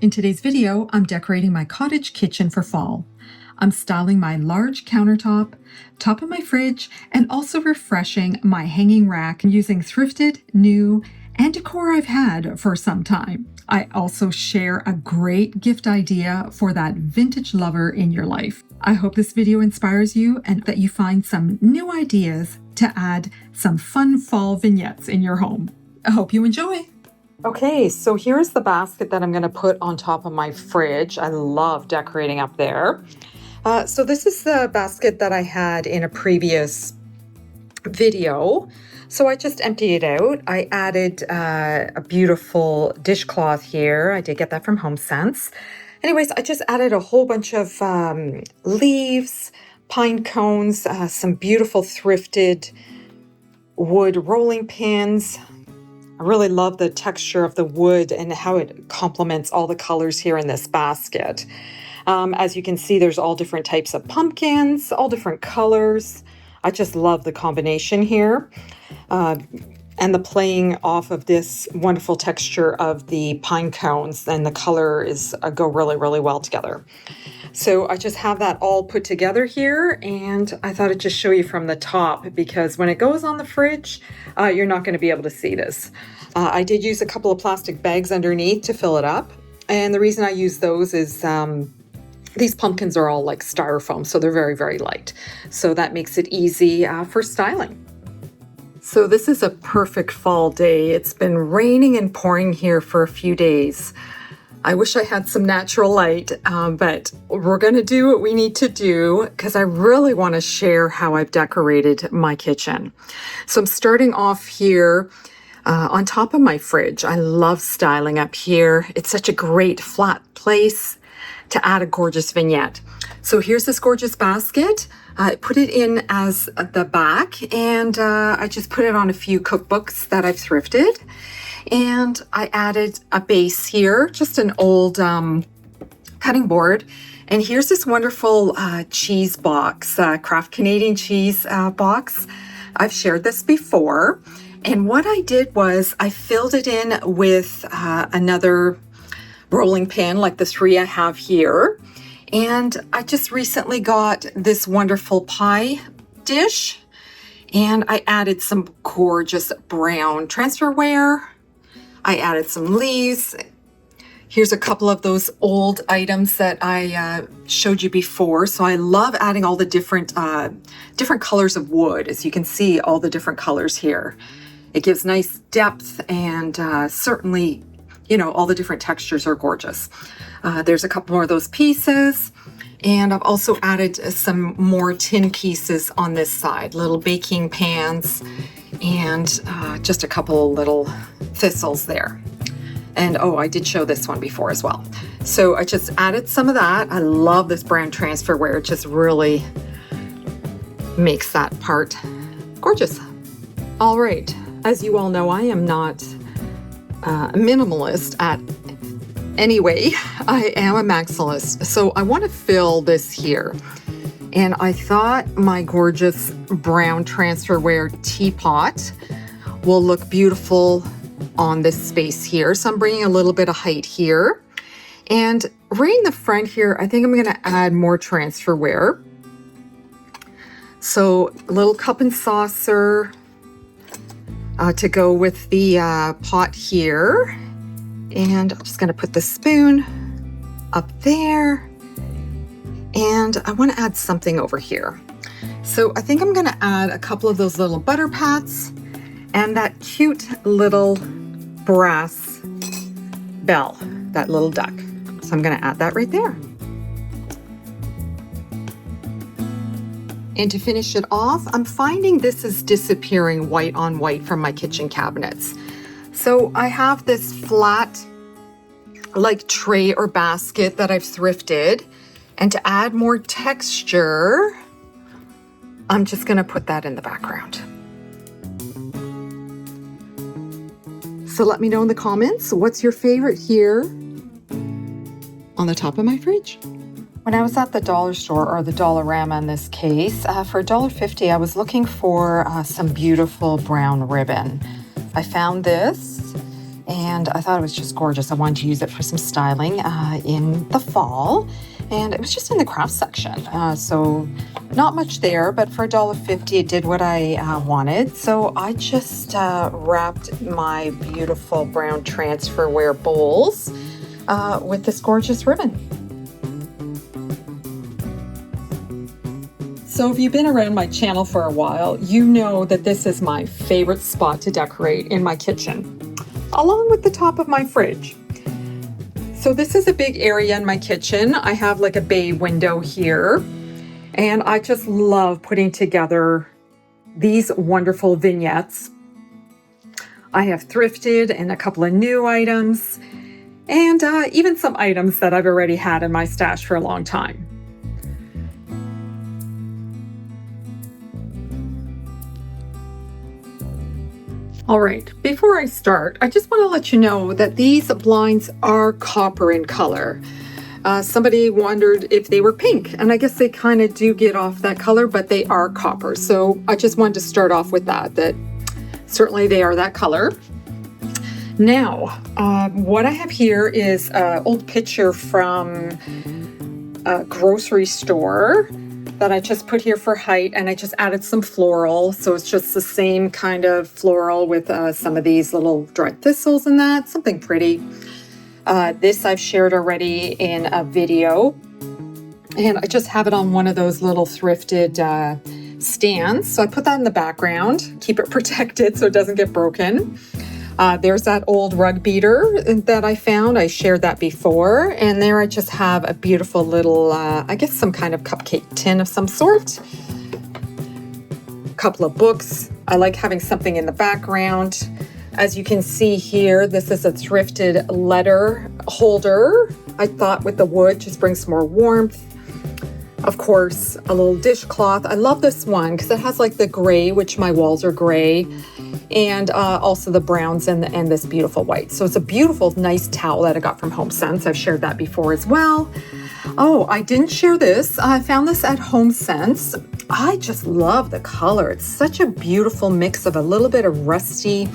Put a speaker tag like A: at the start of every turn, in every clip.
A: In today's video, I'm decorating my cottage kitchen for fall. I'm styling my large countertop, top of my fridge, and also refreshing my hanging rack using thrifted, new, and decor I've had for some time. I also share a great gift idea for that vintage lover in your life. I hope this video inspires you and that you find some new ideas to add some fun fall vignettes in your home. I hope you enjoy. Okay, so here's the basket that I'm going to put on top of my fridge. I love decorating up there. So this is the basket that I had in a previous video. So I just emptied it out. I added a beautiful dishcloth here. I did get that from HomeSense. Anyways, I just added a whole bunch of leaves, pine cones, some beautiful thrifted wood rolling pins. I really love the texture of the wood and how it complements all the colors here in this basket. As you can see, there's all different types of pumpkins, all different colors. I just love the combination here. And the playing off of this wonderful texture of the pine cones, and the color is go really, really well together. So I just have that all put together here, and I thought I'd just show you from the top, because when it goes on the fridge, you're not going to be able to see this. I did use a couple of plastic bags underneath to fill it up, and the reason I use those is these pumpkins are all like styrofoam, so they're very, very light. So that makes it easy for styling. So this is a perfect fall day. It's been raining and pouring here for a few days. I wish I had some natural light, but we're going to do what we need to do because I really want to share how I've decorated my kitchen. So I'm starting off here on top of my fridge. I love styling up here. It's such a great flat place to add a gorgeous vignette. So here's this gorgeous basket. I put it in as the back, and I just put it on a few cookbooks that I've thrifted. And I added a base here, just an old cutting board. And here's this wonderful cheese box, Kraft Canadian cheese box. I've shared this before. And what I did was I filled it in with another rolling pin like the three I have here. And I just recently got this wonderful pie dish. And I added some gorgeous brown transferware. I added some leaves. Here's a couple of those old items that I showed you before. So I love adding all the different colors of wood. As you can see, all the different colors here. It gives nice depth, and certainly, you know, all the different textures are gorgeous. There's a couple more of those pieces. And I've also added some more tin pieces on this side, little baking pans, and just a couple little thistles there. And oh, I did show this one before as well. So I just added some of that. I love this brand transferware. It just really makes that part gorgeous. All right, as you all know, I am not a minimalist at anyway. I am a maximalist. So I want to fill this here. And I thought my gorgeous brown transferware teapot will look beautiful on this space here. So I'm bringing a little bit of height here. And right in the front here, I think I'm going to add more transferware. So a little cup and saucer to go with the pot here. And I'm just going to put the spoon up there. And I want to add something over here. So I think I'm going to add a couple of those little butter pats and that cute little brass bell, that little duck. So I'm going to add that right there. And to finish it off, I'm finding this is disappearing white on white from my kitchen cabinets. So I have this flat like tray or basket that I've thrifted. And to add more texture, I'm just going to put that in the background. So let me know in the comments, what's your favorite here on the top of my fridge? When I was at the dollar store, or the Dollarama in this case, for $1.50, I was looking for some beautiful brown ribbon. I found this, and I thought it was just gorgeous. I wanted to use it for some styling in the fall, and it was just in the craft section. So not much there, but for $1.50 it did what I wanted. So I just wrapped my beautiful brown transferware bowls with this gorgeous ribbon. So if you've been around my channel for a while, you know that this is my favorite spot to decorate in my kitchen, along with the top of my fridge. So this is a big area in my kitchen. I have like a bay window here, and I just love putting together these wonderful vignettes. I have thrifted and a couple of new items, and even some items that I've already had in my stash for a long time. All right, before I start, I just want to let you know that these blinds are copper in color. Somebody wondered if they were pink, and I guess they kind of do get off that color, but they are copper. So I just wanted to start off with that certainly they are that color. Now, what I have here is an old picture from a grocery store that I just put here for height, and I just added some floral. So it's just the same kind of floral with some of these little dried thistles and that, something pretty. This I've shared already in a video, and I just have it on one of those little thrifted stands. So I put that in the background, keep it protected so it doesn't get broken. There's that old rug beater that I found. I shared that before. And there I just have a beautiful little, I guess some kind of cupcake tin of some sort. A couple of books. I like having something in the background. As you can see here, this is a thrifted letter holder. I thought with the wood just brings some more warmth. Of course, a little dishcloth. I love this one because it has like the gray, which my walls are gray, and also the browns and this beautiful white. So it's a beautiful, nice towel that I got from HomeSense. I've shared that before as well. Oh, I didn't share this. I found this at HomeSense. I just love the color. It's such a beautiful mix of a little bit of rusty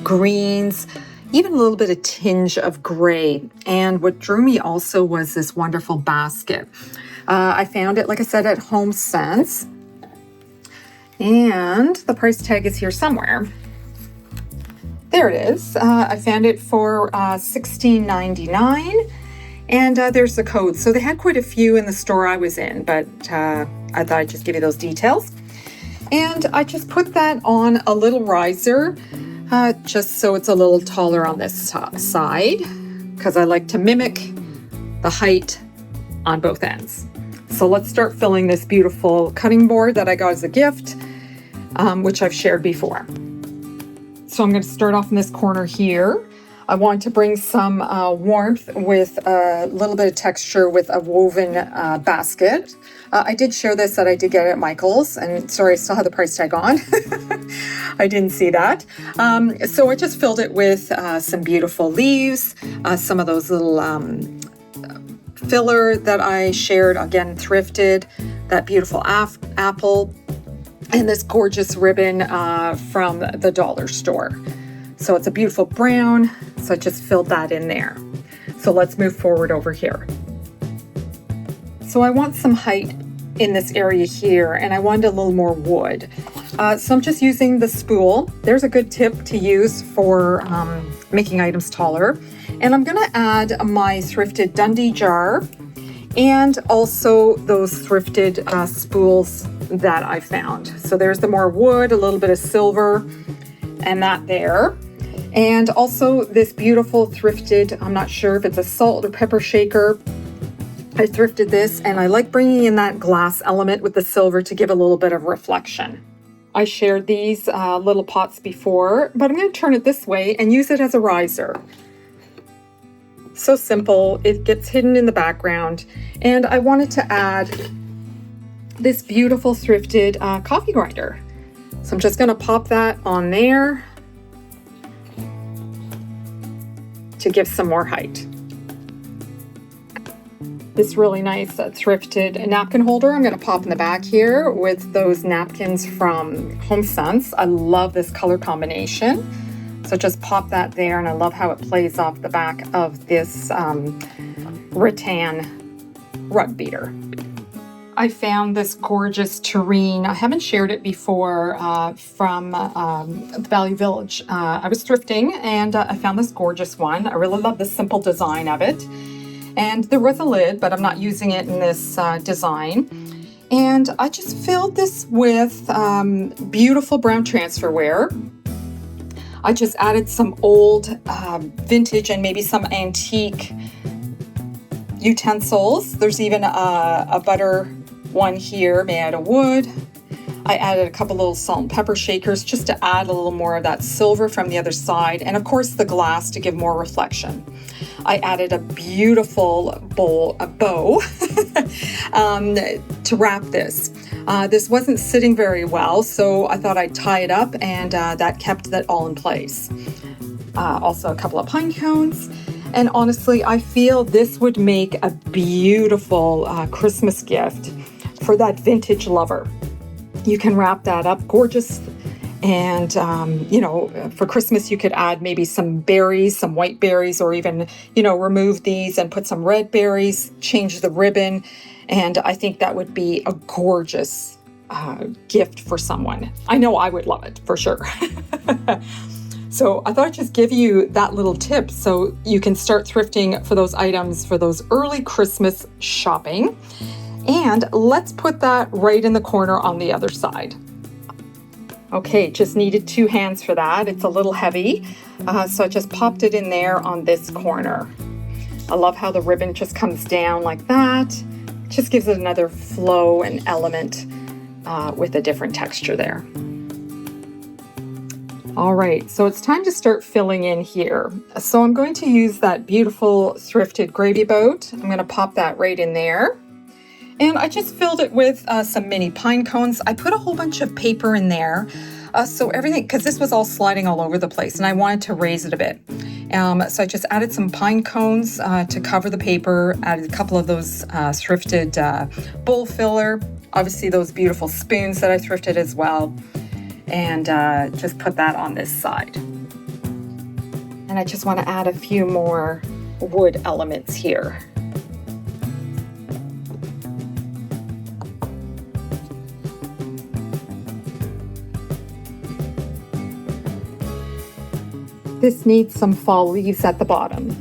A: greens, even a little bit of tinge of gray. And what drew me also was this wonderful basket. I found it, like I said, at HomeSense, and the price tag is here somewhere. There it is. I found it for $16.99, and there's the code. So they had quite a few in the store I was in, but I thought I'd just give you those details. And I just put that on a little riser, just so it's a little taller on this side, because I like to mimic the height on both ends. So let's start filling this beautiful cutting board that I got as a gift, which I've shared before. So I'm going to start off in this corner here. I want to bring some warmth with a little bit of texture with a woven basket. I did share this that I did get at Michael's, and sorry, I still have the price tag on. I didn't see that. So I just filled it with some beautiful leaves, some of those little filler that I shared, again, thrifted, that beautiful apple, and this gorgeous ribbon from the dollar store. So it's a beautiful brown, so I just filled that in there. So let's move forward over here. So I want some height in this area here, and I wanted a little more wood. So I'm just using the spool. There's a good tip to use for making items taller. And I'm going to add my thrifted Dundee jar and also those thrifted spools that I found. So there's the more wood, a little bit of silver, and that there. And also this beautiful thrifted, I'm not sure if it's a salt or pepper shaker. I thrifted this, and I like bringing in that glass element with the silver to give a little bit of reflection. I shared these little pots before, but I'm going to turn it this way and use it as a riser. So simple, it gets hidden in the background. And I wanted to add this beautiful thrifted coffee grinder. So I'm just going to pop that on there to give some more height. This really nice thrifted napkin holder I'm going to pop in the back here with those napkins from HomeSense. I love this color combination. So just pop that there, and I love how it plays off the back of this rattan rug beater. I found this gorgeous tureen. I haven't shared it before from the Value Village. I was thrifting and I found this gorgeous one. I really love the simple design of it. And there was a lid, but I'm not using it in this design. And I just filled this with beautiful brown transferware. I just added some old vintage and maybe some antique utensils. There's even a butter one here made out of wood. I added a couple little salt and pepper shakers just to add a little more of that silver from the other side, and of course the glass to give more reflection. I added a beautiful bow to wrap this. This wasn't sitting very well, so I thought I'd tie it up, and that kept that all in place. Also a couple of pine cones. And honestly, I feel this would make a beautiful Christmas gift for that vintage lover. You can wrap that up gorgeous. And, for Christmas, you could add maybe some berries, some white berries, or even, remove these and put some red berries, change the ribbon. And I think that would be a gorgeous gift for someone. I know I would love it for sure. So I thought I'd just give you that little tip so you can start thrifting for those items for those early Christmas shopping. And let's put that right in the corner on the other side. Okay, just needed 2 hands for that. It's a little heavy, so I just popped it in there on this corner. I love how the ribbon just comes down like that. It just gives it another flow and element with a different texture there. All right, so it's time to start filling in here. So I'm going to use that beautiful Thrifted gravy boat. I'm going to pop that right in there. And I just filled it with some mini pine cones. I put a whole bunch of paper in there. So everything, because this was all sliding all over the place and I wanted to raise it a bit. So I just added some pine cones to cover the paper, added a couple of those Thrifted bowl filler, obviously those beautiful spoons that I thrifted as well. And just put that on this side. And I just want to add a few more wood elements here. This needs some fall leaves at the bottom.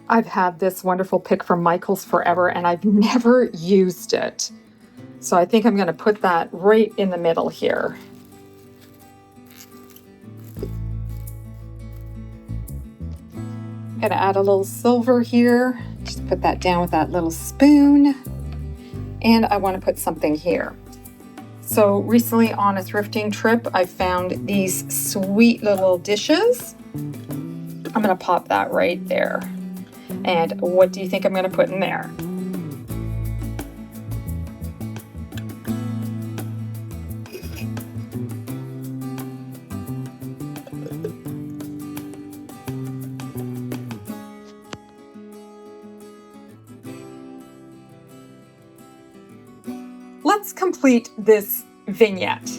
A: I've had this wonderful pick from Michael's forever and I've never used it. So I think I'm going to put that right in the middle here. I'm going to add a little silver here. Just put that down with that little spoon. And I want to put something here. So recently on a thrifting trip, I found these sweet little dishes. I'm going to pop that right there. And what do you think I'm going to put in there? Let's complete this vignette.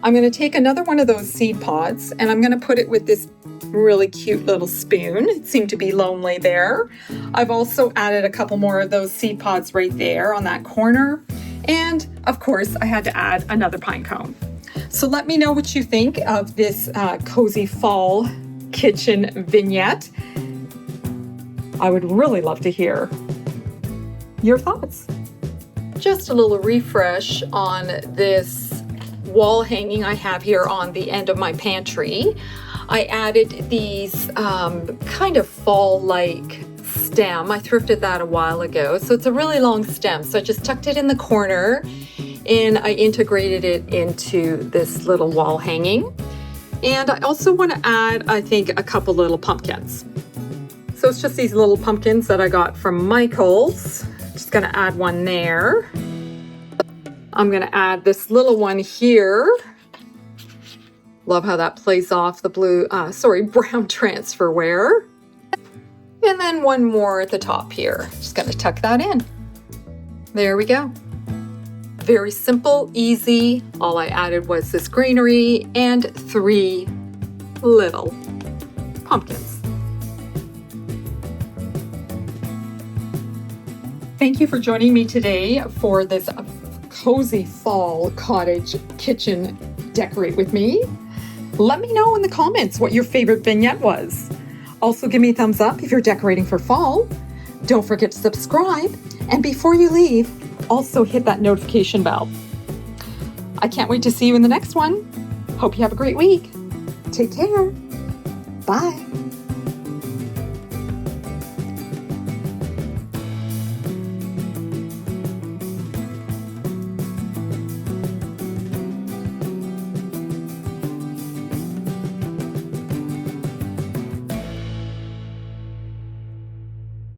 A: I'm going to take another one of those seed pods and I'm going to put it with this really cute little spoon. It seemed to be lonely there. I've also added a couple more of those seed pods right there on that corner. And of course, I had to add another pine cone. So let me know what you think of this cozy fall kitchen vignette. I would really love to hear your thoughts. Just a little refresh on this wall hanging I have here on the end of my pantry. I added these kind of fall-like stem. I thrifted that a while ago. So it's a really long stem. So I just tucked it in the corner and I integrated it into this little wall hanging. And I also want to add, I think, a couple little pumpkins. So it's just these little pumpkins that I got from Michael's. Just going to add one there. I'm going to add this little one here. Love how that plays off the brown transfer wear. And then one more at the top here. Just going to tuck that in. There we go. Very simple, easy. All I added was this greenery and 3 little pumpkins. Thank you for joining me today for this cozy fall cottage kitchen decorate with me. Let me know in the comments what your favorite vignette was. Also give me a thumbs up if you're decorating for fall. Don't forget to subscribe, and before you leave, also hit that notification bell. I can't wait to see you in the next one. Hope you have a great week. Take care. Bye.